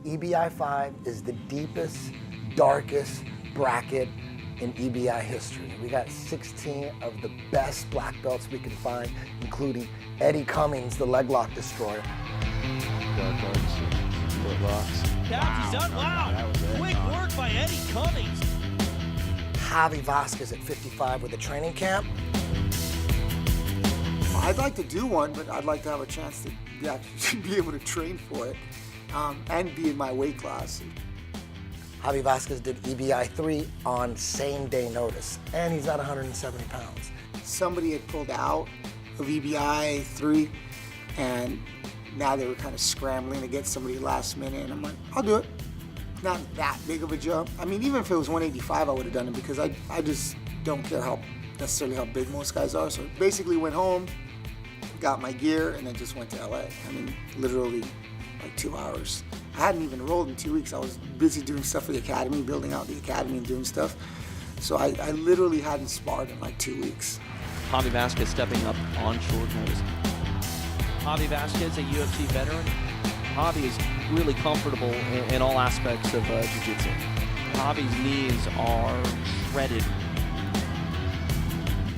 EBI 5 is the deepest, darkest bracket in EBI history. We got 16 of the best black belts we can find, including Eddie Cummings, the leg lock destroyer. Dark arts, foot locks. Counts, he's done. Wow. Quick work by Eddie Cummings. Javi Vasquez at 55 with a training camp. I'd like to do one, but I'd like to have a chance to actually be able to train for it and be in my weight class. Javi Vasquez did EBI 3 on same-day notice, and he's at 170 pounds. Somebody had pulled out of EBI 3, and now they were kind of scrambling to get somebody last minute, and I'm like, I'll do it. Not that big of a jump. I mean, even if it was 185, I would have done it because I just don't care necessarily how big most guys are. So basically went home, got my gear, and then just went to LA. I mean, literally like 2 hours. I hadn't even rolled in 2 weeks. I was busy doing stuff for the academy, building out the academy and doing stuff. So I literally hadn't sparred in like 2 weeks. Javi Vasquez stepping up on short notice. Javi Vasquez, a UFC veteran. Javi is really comfortable in all aspects of jiu-jitsu. Javi's knees are shredded.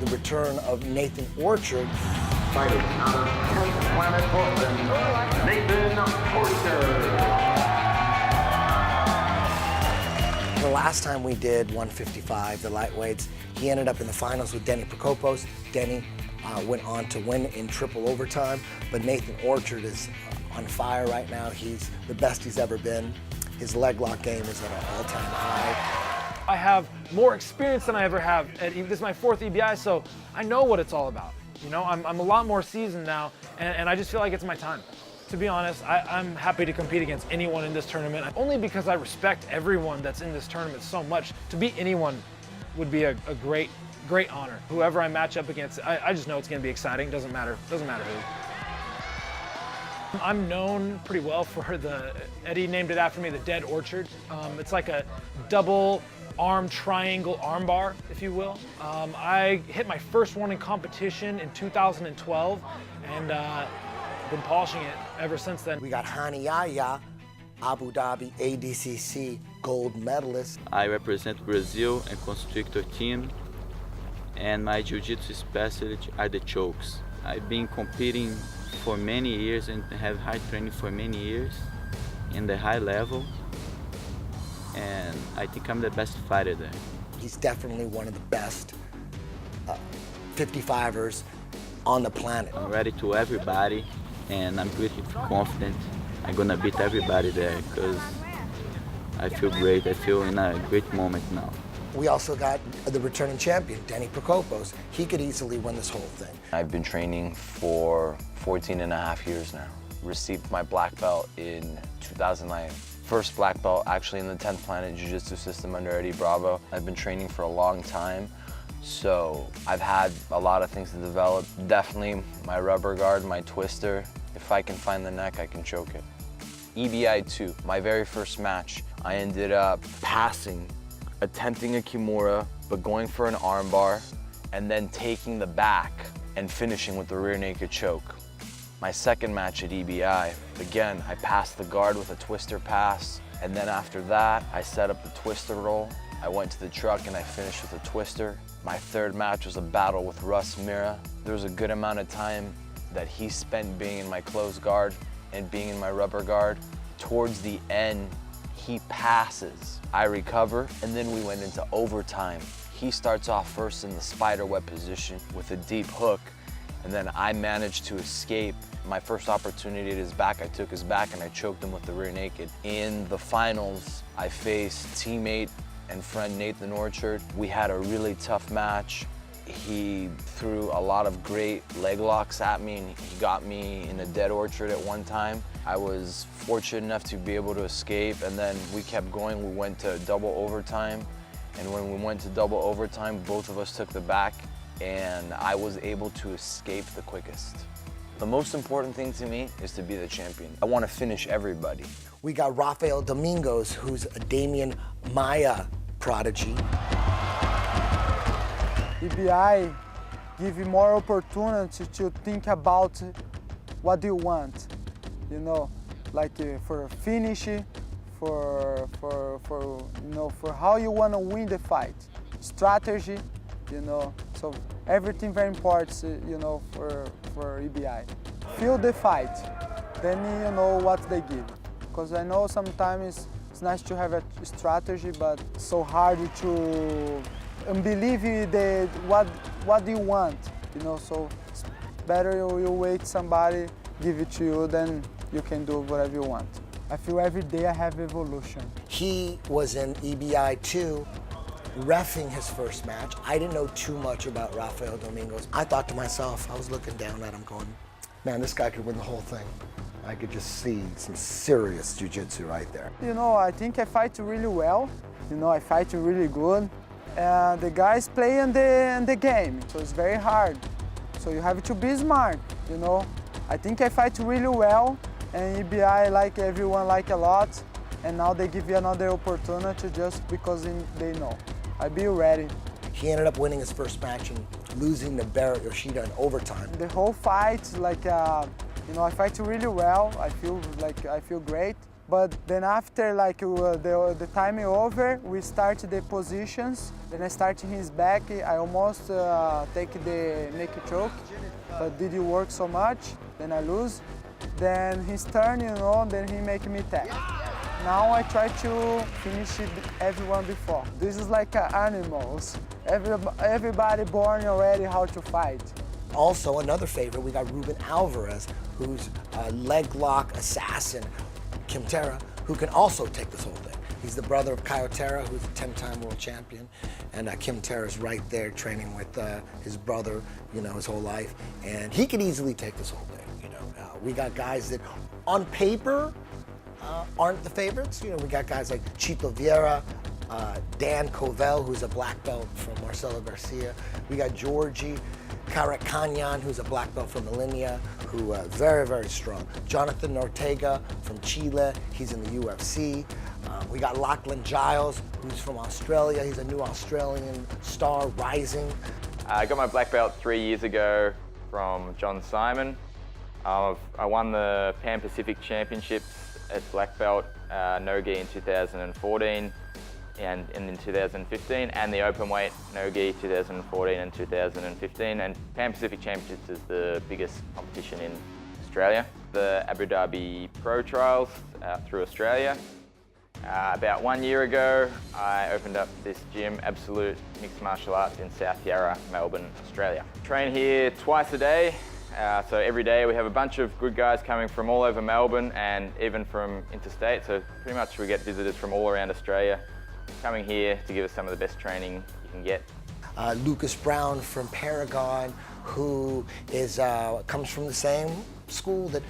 The return of Nathan Orchard. Fighting out of 10th Planet Portland, Nathan Orchard. The last time we did 155, the lightweights, he ended up in the finals with Denny Prokopos. Denny went on to win in triple overtime, but Nathan Orchard is on fire right now. He's the best he's ever been. His leg lock game is at an all-time high. I have more experience than I ever have. This is my 4th EBI, so I know what it's all about. You know, I'm a lot more seasoned now, and I just feel like it's my time. To be honest, I'm happy to compete against anyone in this tournament, only because I respect everyone that's in this tournament so much. To beat anyone would be a great honor. Whoever I match up against, I just know it's gonna be exciting. Doesn't matter who. I'm known pretty well for Eddie named it after me, the Dead Orchard. It's like a double arm triangle arm bar, if you will. I hit my first one in competition in 2012, and been polishing it ever since then. We got Hani Yahya, Abu Dhabi ADCC gold medalist. I represent Brazil and Constrictor team, and my jiu-jitsu specialty are the chokes. I've been competing for many years and have hard training for many years in the high level, and I think I'm the best fighter there. He's definitely one of the best 55ers on the planet. I'm ready to everybody, and I'm pretty confident I'm gonna beat everybody there because I feel great. I feel in a great moment now. We also got the returning champion, Denny Prokopos. He could easily win this whole thing. I've been training for 14 and a half years now. Received my black belt in 2009. First black belt actually in the 10th Planet Jiu-Jitsu system under Eddie Bravo. I've been training for a long time, so I've had a lot of things to develop. Definitely my rubber guard, my twister. If I can find the neck, I can choke it. EBI 2, my very first match, I ended up passing, attempting a Kimura, but going for an armbar, and then taking the back and finishing with the rear naked choke. My second match at EBI, again, I passed the guard with a twister pass, and then after that, I set up the twister roll. I went to the truck and I finished with a twister. My third match was a battle with Russ Mira. There was a good amount of time that he spent being in my closed guard and being in my rubber guard. Towards the end, he passes. I recover, and then we went into overtime. He starts off first in the spider web position with a deep hook, and then I managed to escape. My first opportunity at his back, I took his back and I choked him with the rear naked. In the finals, I faced teammate and friend Nathan Orchard. We had a really tough match. He threw a lot of great leg locks at me, and he got me in a dead orchard at one time. I was fortunate enough to be able to escape, and then we kept going. We went to double overtime, and when we went to double overtime, both of us took the back, and I was able to escape the quickest. The most important thing to me is to be the champion. I want to finish everybody. We got Rafael Domingos, who's a Damian Maia prodigy. EBI give you more opportunity to think about what you want, you know, like for a finish for how you want to win the fight. Strategy, so everything very important, for EBI. Feel the fight, then you know what they give. Because I know sometimes it's nice to have a strategy, but it's so hard to believe what you want, so it's better you wait somebody give it to you, then you can do whatever you want. I feel every day I have evolution. He was in EBI 2, reffing his first match. I didn't know too much about Rafael Domingos. I thought to myself, I was looking down at him going, man, this guy could win the whole thing. I could just see some serious jiu-jitsu right there. I think I fight really well. I fight really good. The guys play in the game, so it's very hard. So you have to be smart, I think I fight really well, and EBI like everyone like a lot, and now they give you another opportunity just because they know. I be ready. He ended up winning his first match and losing to Barrett Yoshida in overtime. The whole fight, I fight really well. I feel great. But then after the time is over, we start the positions. Then I start his back. I almost take the neck choke, but didn't work so much. Then I lose. Then his turn, then he make me tap. Now I try to finish everyone before. This is like animals. Everybody born already how to fight. Also, another favorite, we got Ruben Alvarez, who's a leg lock assassin. Kim Terra, who can also take this whole thing. He's the brother of Caio Terra, who's a 10-time world champion. And Kim Terra's right there training with his brother, his whole life. And he could easily take this whole thing, We got guys that, on paper, aren't the favorites. We got guys like Chito Vieira, Dan Covell, who's a black belt from Marcelo Garcia. We got Georgie Karakanyan, who's a black belt from Millennia, who very, very strong. Jonathan Ortega from Chile, he's in the UFC. We got Lachlan Giles, who's from Australia. He's a new Australian star rising. I got my black belt 3 years ago from John Simon. I won the Pan Pacific Championships at black belt no-gi in 2014 and in 2015, and the open weight no-gi 2014 and 2015. And Pan Pacific Championships is the biggest competition in Australia. The Abu Dhabi Pro Trials through Australia. About 1 year ago, I opened up this gym, Absolute Mixed Martial Arts, in South Yarra, Melbourne, Australia. Train here twice a day. So every day we have a bunch of good guys coming from all over Melbourne and even from interstate. So pretty much we get visitors from all around Australia coming here to give us some of the best training you can get. Lucas Brown from Paragon, who comes from the same school that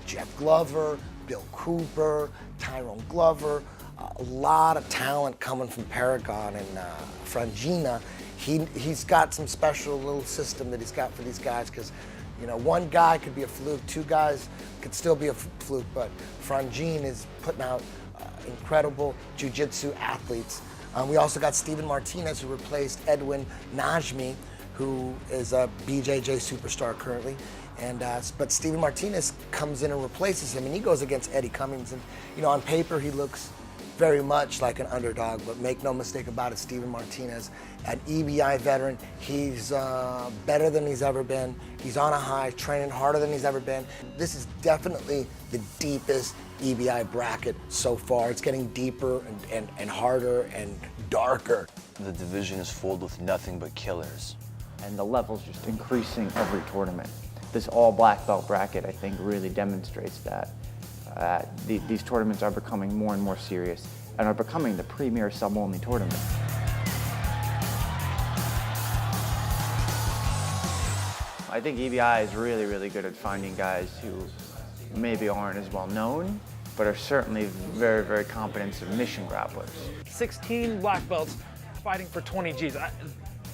Jeff Glover, Bill Cooper, Tyrone Glover, a lot of talent coming from Paragon and Frangina. He's got some special little system that he's got for these guys, because one guy could be a fluke, two guys could still be a fluke, but Frangine is putting out incredible jiu-jitsu athletes. We also got Steven Martinez, who replaced Edwin Najmi, who is a BJJ superstar currently. But Steven Martinez comes in and replaces him, and he goes against Eddie Cummings. And on paper, he looks very much like an underdog, but make no mistake about it, Steven Martinez, an EBI veteran, he's better than he's ever been. He's on a high, training harder than he's ever been. This is definitely the deepest EBI bracket so far. It's getting deeper and harder and darker. The division is filled with nothing but killers. And the level's just increasing every tournament. This all black belt bracket, I think, really demonstrates that. These tournaments are becoming more and more serious and are becoming the premier sub-only tournament. I think EBI is really, really good at finding guys who maybe aren't as well known, but are certainly very, very competent submission grapplers. 16 black belts fighting for 20 Gs.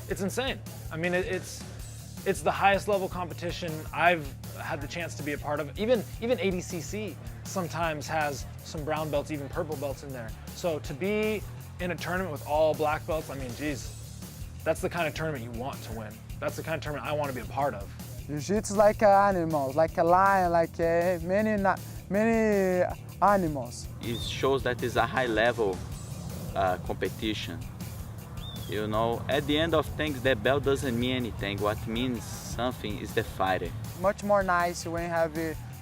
It's insane. I mean, it's the highest level competition I've had the chance to be a part of. Even ADCC sometimes has some brown belts, even purple belts in there. So to be in a tournament with all black belts, I mean, geez, that's the kind of tournament you want to win. That's the kind of tournament I want to be a part of. Jiu-jitsu is like animals, like a lion, like many animals. It shows that it's a high-level competition. You know, at the end of things, the belt doesn't mean anything. What means something is the fighter. Much more nice when you have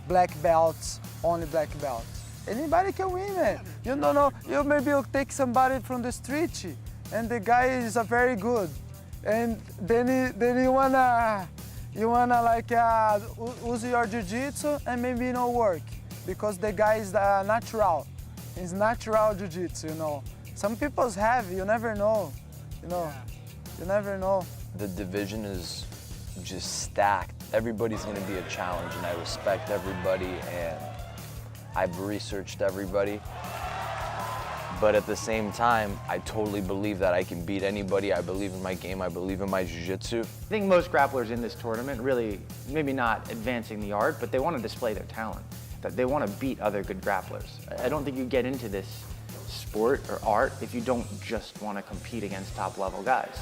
black belts, only black belts. Anybody can win, man. You don't know, you take somebody from the street and the guy is very good. And then you wanna like use your jiu-jitsu and maybe not work because the guy is natural. It's natural jiu-jitsu, you know. Some people's have, you never know. You never know. The division is just stacked. Everybody's gonna be a challenge, and I respect everybody, and I've researched everybody. But at the same time, I totally believe that I can beat anybody. I believe in my game, I believe in my jiu-jitsu. I think most grapplers in this tournament really, maybe not advancing the art, but they want to display their talent. That they want to beat other good grapplers. I don't think you get into this sport or art if you don't just want to compete against top-level guys.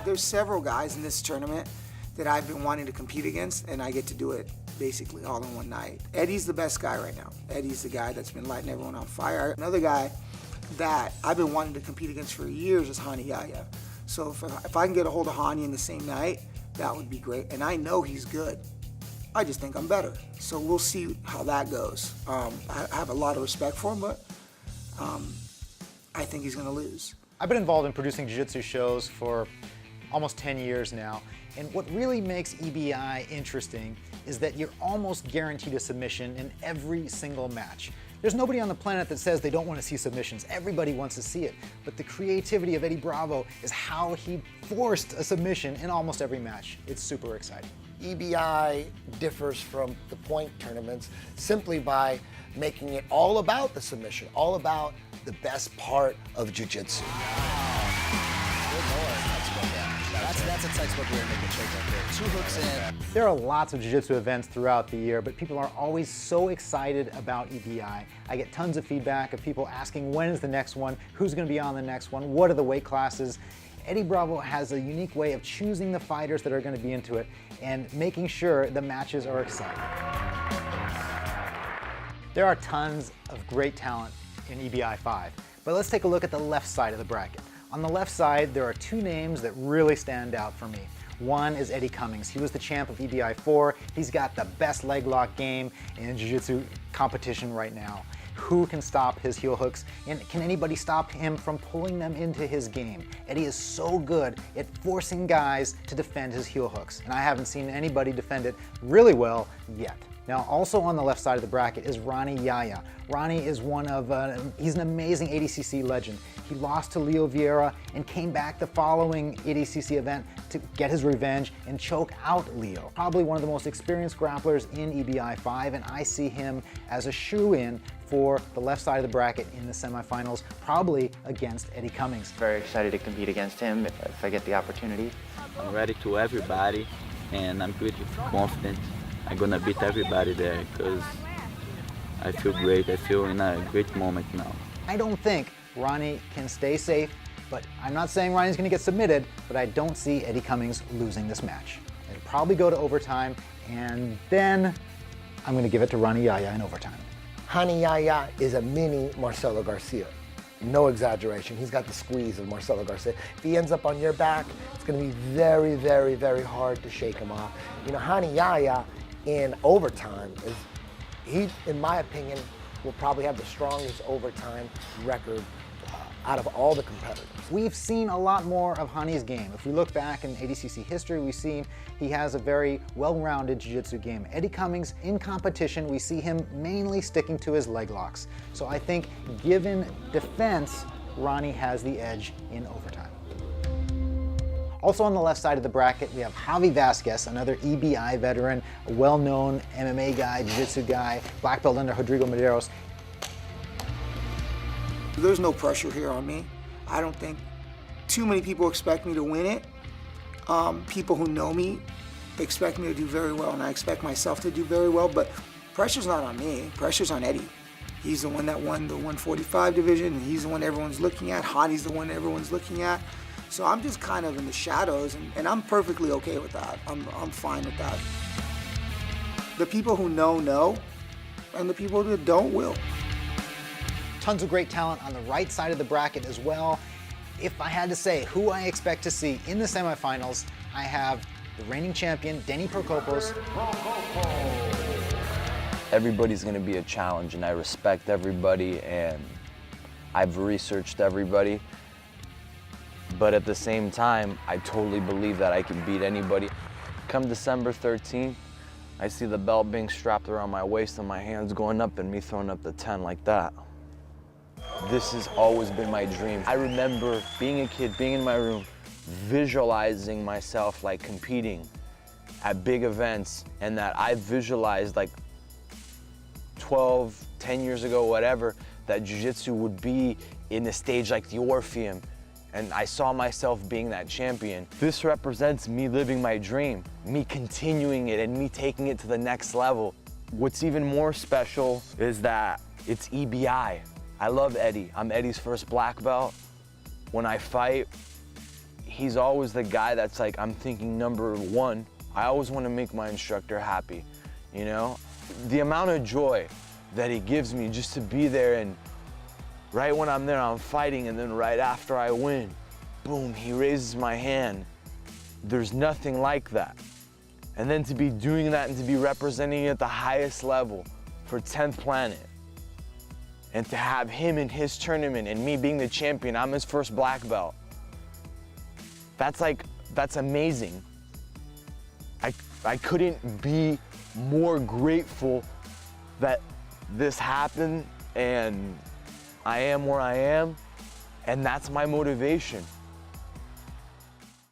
There's several guys in this tournament that I've been wanting to compete against, and I get to do it basically all in one night. Eddie's the best guy right now. Eddie's the guy that's been lighting everyone on fire. Another guy that I've been wanting to compete against for years is Hani Yahya. So if I can get a hold of Hani in the same night, that would be great. And I know he's good. I just think I'm better. So we'll see how that goes. I have a lot of respect for him, but I think he's gonna lose. I've been involved in producing jiu-jitsu shows for almost 10 years now. And what really makes EBI interesting is that you're almost guaranteed a submission in every single match. There's nobody on the planet that says they don't want to see submissions. Everybody wants to see it. But the creativity of Eddie Bravo is how he forced a submission in almost every match. It's super exciting. EBI differs from the point tournaments simply by making it all about the submission, all about the best part of jiu-jitsu. That's a textbook rear naked choke right there. 2 hooks in. There are lots of jiu-jitsu events throughout the year, but people are always so excited about EBI. I get tons of feedback of people asking when is the next one, who's going to be on the next one, what are the weight classes. Eddie Bravo has a unique way of choosing the fighters that are going to be into it and making sure the matches are exciting. There are tons of great talent in EBI 5, but let's take a look at the left side of the bracket. On the left side, there are 2 names that really stand out for me. One is Eddie Cummings. He was the champ of EBI 4. He's got the best leg lock game in jiu-jitsu competition right now. Who can stop his heel hooks? And can anybody stop him from pulling them into his game? Eddie is so good at forcing guys to defend his heel hooks, and I haven't seen anybody defend it really well yet. Now, also on the left side of the bracket is Rani Yahya. Rani is he's an amazing ADCC legend. He lost to Leo Vieira and came back the following ADCC event to get his revenge and choke out Leo. Probably one of the most experienced grapplers in EBI 5, and I see him as a shoe-in for the left side of the bracket in the semifinals, probably against Eddie Cummings. Very excited to compete against him if I get the opportunity. I'm ready to everybody, and I'm pretty confident I'm gonna beat everybody there because I feel great. I feel in a great moment now. I don't think Ronnie can stay safe, but I'm not saying Ronnie's gonna get submitted, but I don't see Eddie Cummings losing this match. It'll probably go to overtime, and then I'm gonna give it to Rani Yahya in overtime. Hani Yahya is a mini Marcelo Garcia. No exaggeration. He's got the squeeze of Marcelo Garcia. If he ends up on your back, it's going to be very, very, very hard to shake him off. You know, Hani Yahya in overtime he, in my opinion, will probably have the strongest overtime record out of all the competitors. We've seen a lot more of Hani's game. If we look back in ADCC history, we've seen he has a very well-rounded jiu-jitsu game. Eddie Cummings, in competition, we see him mainly sticking to his leg locks. So I think, given defense, Ronnie has the edge in overtime. Also on the left side of the bracket, we have Javi Vasquez, another EBI veteran, a well-known MMA guy, jiu-jitsu guy, black belt under Rodrigo Medeiros. There's no pressure here on me. I don't think too many people expect me to win it. People who know me expect me to do very well, and I expect myself to do very well, but pressure's not on me. Pressure's on Eddie. He's the one that won the 145 division, and he's the one everyone's looking at. Hani's the one everyone's looking at. So I'm just kind of in the shadows, and I'm perfectly okay with that. I'm fine with that. The people who know, and the people that don't will. Tons of great talent on the right side of the bracket as well. If I had to say who I expect to see in the semifinals, I have the reigning champion, Denny Prokopos. Everybody's going to be a challenge, and I respect everybody, and I've researched everybody. But at the same time, I totally believe that I can beat anybody. Come December 13th, I see the belt being strapped around my waist and my hands going up and me throwing up the 10 like that. This has always been my dream. I remember being a kid, being in my room, visualizing myself like competing at big events, and that I visualized like 12, 10 years ago, whatever, that jiu-jitsu would be in a stage like the Orpheum, and I saw myself being that champion. This represents me living my dream, me continuing it and me taking it to the next level. What's even more special is that it's EBI. I love Eddie. I'm Eddie's first black belt. When I fight, he's always the guy that's like, I'm thinking number one. I always want to make my instructor happy, you know? The amount of joy that he gives me just to be there, and right when I'm there, I'm fighting, and then right after I win, boom, he raises my hand. There's nothing like that. And then to be doing that and to be representing at the highest level for 10th Planet, and to have him in his tournament and me being the champion, I'm his first black belt. That's amazing. I couldn't be more grateful that this happened, and I am where I am, and that's my motivation.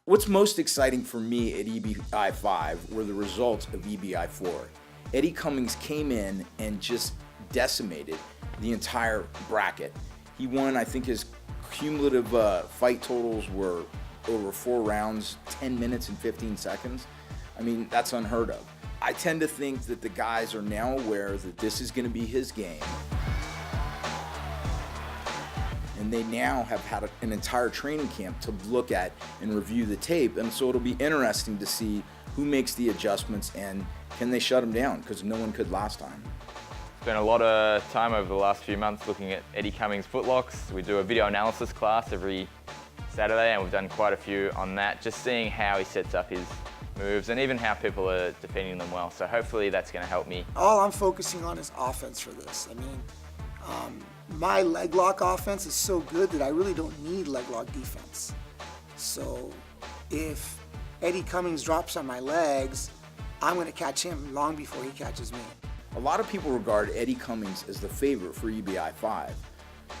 What's most exciting for me at EBI 5 were the results of EBI 4. Eddie Cummings came in and just decimated the entire bracket. He won, I think his cumulative fight totals were over 4 rounds, 10 minutes and 15 seconds. I mean, that's unheard of. I tend to think that the guys are now aware that this is going to be his game. And they now have had an entire training camp to look at and review the tape. And so it'll be interesting to see who makes the adjustments and can they shut him down, because no one could last time. Spent a lot of time over the last few months looking at Eddie Cummings' footlocks. We do a video analysis class every Saturday, and we've done quite a few on that, just seeing how he sets up his moves and even how people are defending them well. So hopefully that's going to help me. All I'm focusing on is offense for this. I mean, my leg lock offense is so good that I really don't need leg lock defense. So if Eddie Cummings drops on my legs, I'm going to catch him long before he catches me. A lot of people regard Eddie Cummings as the favorite for EBI 5.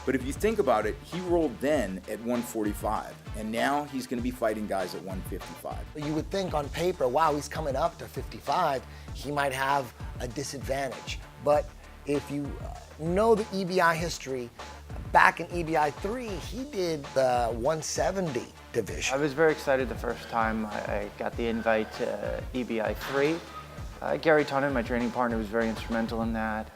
But if you think about it, he rolled then at 145, and now he's going to be fighting guys at 155. You would think on paper, wow, he's coming up to 55, he might have a disadvantage. But if you know the EBI history, back in EBI 3, he did the 170 division. I was very excited the first time I got the invite to EBI 3. Gary Tonnen, my training partner, was very instrumental in that.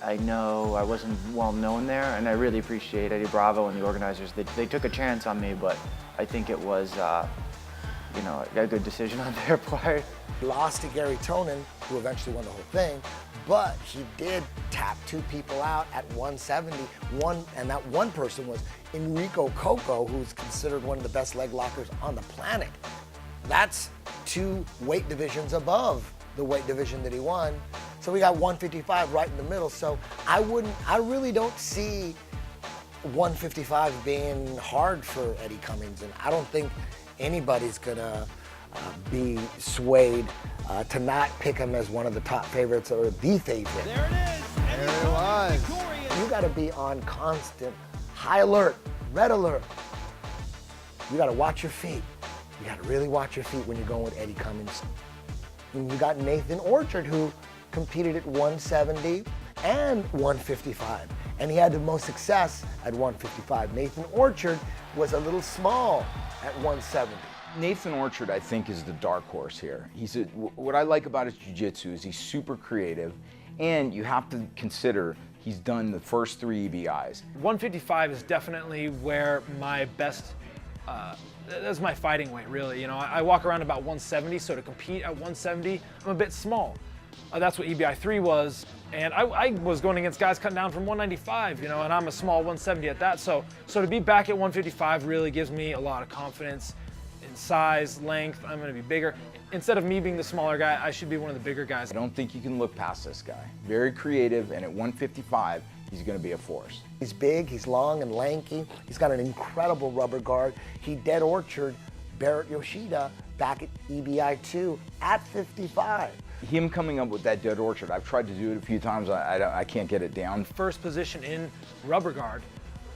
I know I wasn't well known there, and I really appreciate Eddie Bravo and the organizers. They took a chance on me, but I think it was, a good decision on their part. He lost to Gary Tonnen, who eventually won the whole thing, but he did tap 2 people out at 170. And that one person was Enrico Coco, who's considered one of the best leg lockers on the planet. That's 2 weight divisions above the weight division that he won. So we got 155 right in the middle. So I really don't see 155 being hard for Eddie Cummings, and I don't think anybody's gonna be swayed to not pick him as one of the top favorites or the favorite. There it is. There it was. You gotta be on constant high alert, red alert. You gotta watch your feet. You gotta really watch your feet when you're going with Eddie Cummings. And you got Nathan Orchard, who competed at 170 and 155, and he had the most success at 155. Nathan Orchard was a little small at 170. Nathan Orchard, I think, is the dark horse here. What I like about his jiu-jitsu is he's super creative, and you have to consider he's done the first 3 EBIs. 155 is definitely where my best, that's my fighting weight, really. You know, I walk around about 170, so to compete at 170, I'm a bit small. That's what EBI 3 was. And I was going against guys cutting down from 195, you know, and I'm a small 170 at that. So to be back at 155 really gives me a lot of confidence in size, length. I'm going to be bigger. Instead of me being the smaller guy, I should be one of the bigger guys. I don't think you can look past this guy. Very creative, and at 155, he's going to be a force. He's big, he's long and lanky. He's got an incredible rubber guard. He dead orchard Barrett Yoshida back at EBI 2 at 55. Him coming up with that dead orchard, I've tried to do it a few times, I can't get it down. First position in rubber guard,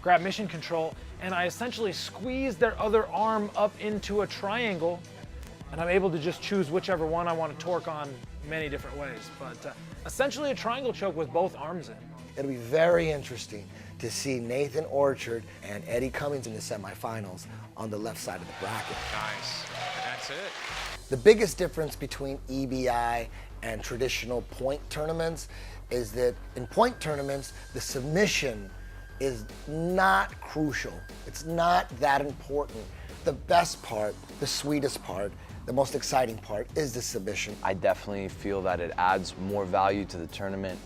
grab mission control, and I essentially squeeze their other arm up into a triangle, and I'm able to just choose whichever one I want to torque on many different ways. But essentially a triangle choke with both arms in. It'll be very interesting to see Nathan Orchard and Eddie Cummings in the semifinals on the left side of the bracket. Nice, and that's it. The biggest difference between EBI and traditional point tournaments is that in point tournaments, the submission is not crucial. It's not that important. The best part, the sweetest part, the most exciting part is the submission. I definitely feel that it adds more value to the tournament.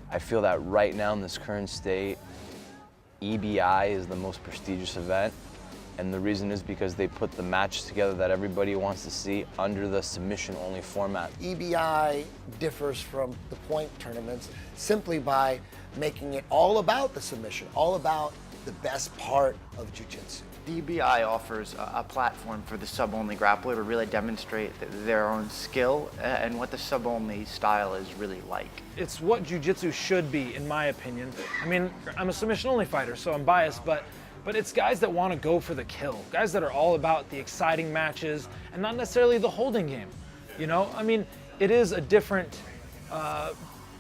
I feel that right now in this current state, EBI is the most prestigious event. And the reason is because they put the match together that everybody wants to see under the submission-only format. EBI differs from the point tournaments simply by making it all about the submission, all about the best part of jiu-jitsu. EBI offers a platform for the sub-only grappler to really demonstrate their own skill and what the sub-only style is really like. It's what jiu-jitsu should be, in my opinion. I mean, I'm a submission-only fighter, so I'm biased, but it's guys that want to go for the kill, guys that are all about the exciting matches and not necessarily the holding game. You know, I mean, it is a different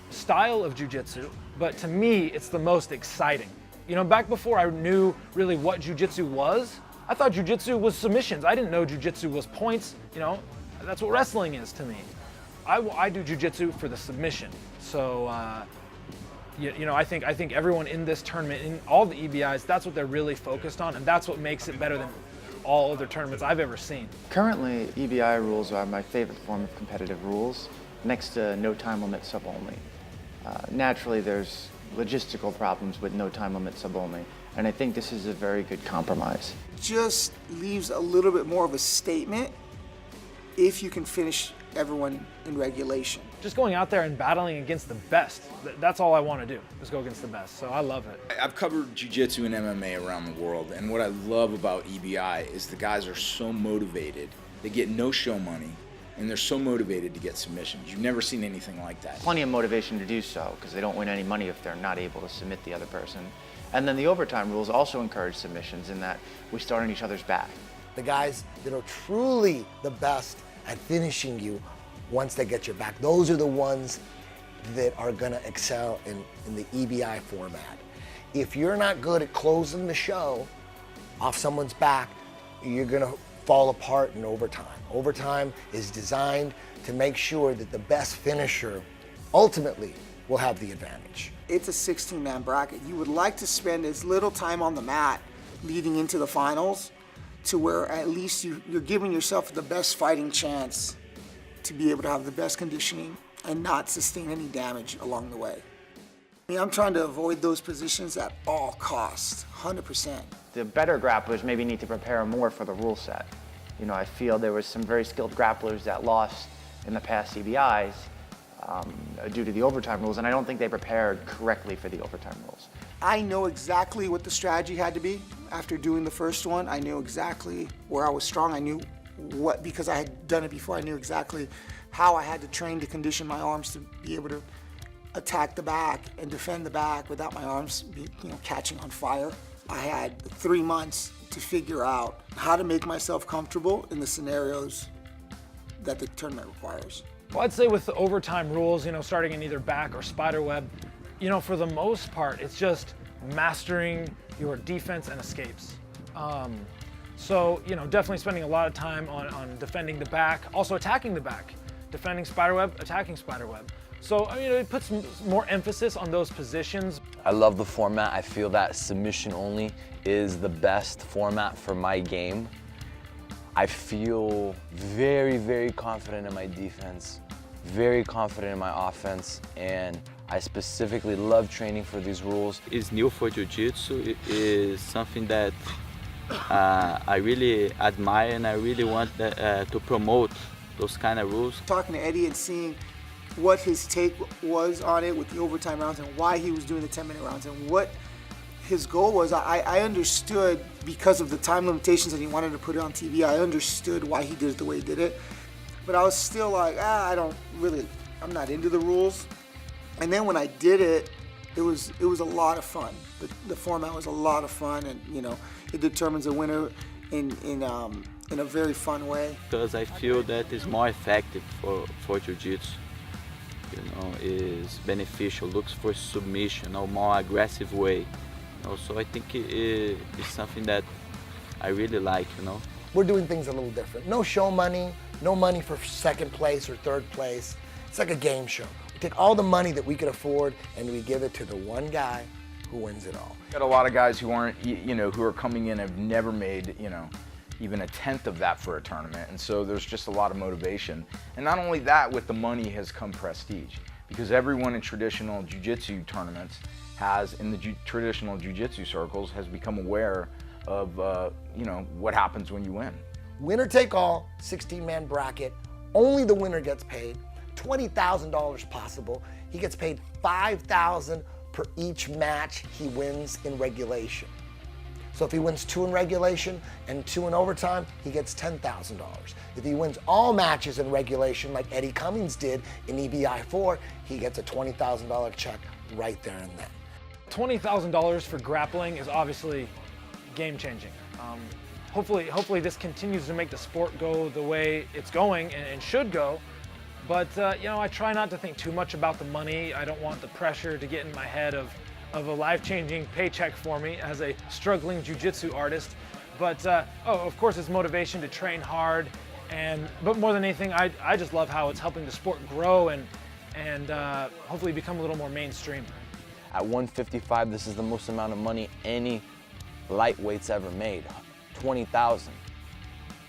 style of jiu-jitsu, but to me, it's the most exciting. You know, back before I knew really what jiu-jitsu was, I thought jiu-jitsu was submissions. I didn't know jiu-jitsu was points. You know, that's what wrestling is to me. I do jiu-jitsu for the submission. So, you know, I think everyone in this tournament, in all the EBIs, that's what they're really focused on, and that's what makes it better than all other tournaments I've ever seen. Currently, EBI rules are my favorite form of competitive rules, next to no time limit sub-only. Naturally, there's logistical problems with no time limit sub-only, and I think this is a very good compromise. Just leaves a little bit more of a statement if you can finish everyone in regulation. Just going out there and battling against the best, that's all I want to do, is go against the best, so I love it. I've covered jiu-jitsu and MMA around the world, and what I love about EBI is the guys are so motivated. They get no show money, and they're so motivated to get submissions. You've never seen anything like that. Plenty of motivation to do so, because they don't win any money if they're not able to submit the other person. And then the overtime rules also encourage submissions in that we start on each other's back. The guys that are truly the best at finishing you once they get your back, those are the ones that are gonna excel in the EBI format. If you're not good at closing the show off someone's back, you're gonna fall apart in overtime. Overtime is designed to make sure that the best finisher ultimately will have the advantage. It's a 16-man bracket. You would like to spend as little time on the mat leading into the finals to where at least you're giving yourself the best fighting chance to be able to have the best conditioning and not sustain any damage along the way. I mean, I'm trying to avoid those positions at all costs, 100%. The better grapplers maybe need to prepare more for the rule set. You know, I feel there was some very skilled grapplers that lost in the past CBIs due to the overtime rules, and I don't think they prepared correctly for the overtime rules. I know exactly what the strategy had to be. After doing the first one, I knew exactly where I was strong. I knew what, because I had done it before, I knew exactly how I had to train to condition my arms to be able to attack the back and defend the back without my arms catching on fire. I had 3 months to figure out how to make myself comfortable in the scenarios that the tournament requires. Well, I'd say with the overtime rules, you know, starting in either back or spider web, you know, for the most part, it's just mastering your defense and escapes. So, you know, definitely spending a lot of time on defending the back, also attacking the back, defending spiderweb, attacking spiderweb. So, I mean, it puts more emphasis on those positions. I love the format. I feel that submission only is the best format for my game. I feel very, very confident in my defense, very confident in my offense, and I specifically love training for these rules. It's new for Jiu-Jitsu. It is something that I really admire, and I really want to promote those kind of rules. Talking to Eddie and seeing what his take was on it with the overtime rounds and why he was doing the 10-minute rounds and what his goal was, I understood because of the time limitations and he wanted to put it on TV, I understood why he did it the way he did it. But I was still like, I'm not into the rules. And then when I did it, it was a lot of fun. The format was a lot of fun, and it determines a winner in a very fun way. Because I feel that it's more effective for Jiu-Jitsu. Is beneficial, looks for submission, a more aggressive way. So I think it's something that I really like, We're doing things a little different. No show money, no money for second place or third place. It's like a game show. We take all the money that we could afford and we give it to the one guy who wins it all. Got a lot of guys who aren't, who are coming in, have never made, even a tenth of that for a tournament. And so there's just a lot of motivation. And not only that, with the money has come prestige, because everyone in traditional jiu-jitsu tournaments in the traditional jiu-jitsu circles has become aware of, what happens when you win. Winner take all, 16-man bracket. Only the winner gets paid. $20,000 possible. He gets paid $5,000 per each match he wins in regulation. So if he wins 2 in regulation and 2 in overtime, he gets $10,000. If he wins all matches in regulation, like Eddie Cummings did in EBI 4, he gets a $20,000 check right there and then. $20,000 for grappling is obviously game-changing. Hopefully this continues to make the sport go the way it's going and should go. But I try not to think too much about the money. I don't want the pressure to get in my head of a life-changing paycheck for me as a struggling jiu-jitsu artist. But of course it's motivation to train hard, but more than anything, I just love how it's helping the sport grow and hopefully become a little more mainstream. At 155, this is the most amount of money any lightweight's ever made, $20,000.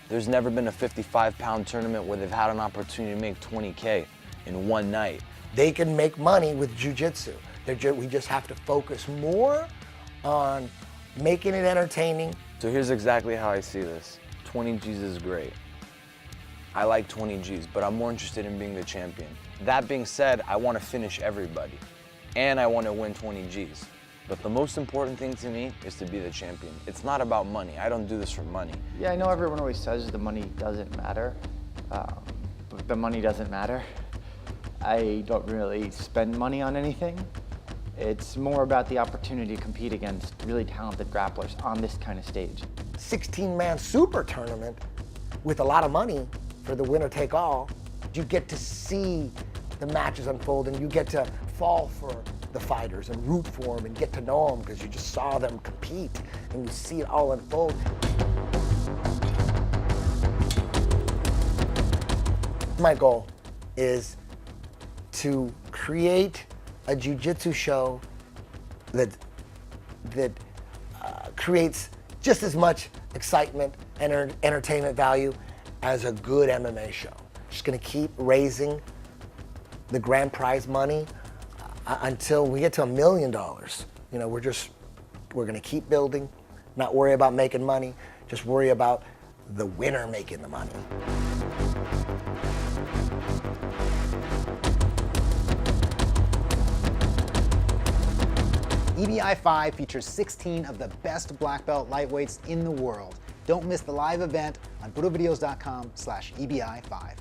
There's never been a 55-pound tournament where they've had an opportunity to make $20K in one night. They can make money with jiu-jitsu. We just have to focus more on making it entertaining. So here's exactly how I see this. 20 G's is great. I like 20 G's, but I'm more interested in being the champion. That being said, I want to finish everybody, and I want to win 20 G's. But the most important thing to me is to be the champion. It's not about money. I don't do this for money. Yeah, I know everyone always says the money doesn't matter. But the money doesn't matter. I don't really spend money on anything. It's more about the opportunity to compete against really talented grapplers on this kind of stage. 16-man super tournament with a lot of money for the winner take all. You get to see the matches unfold and you get to fall for the fighters and root for them and get to know them because you just saw them compete and you see it all unfold. My goal is to create a jiu-jitsu show that creates just as much excitement and entertainment value as a good MMA show. Just gonna keep raising the grand prize money until we get to $1 million. We're gonna keep building, not worry about making money, just worry about the winner making the money. EBI 5 features 16 of the best black belt lightweights in the world. Don't miss the live event on budovideos.com/EBI5.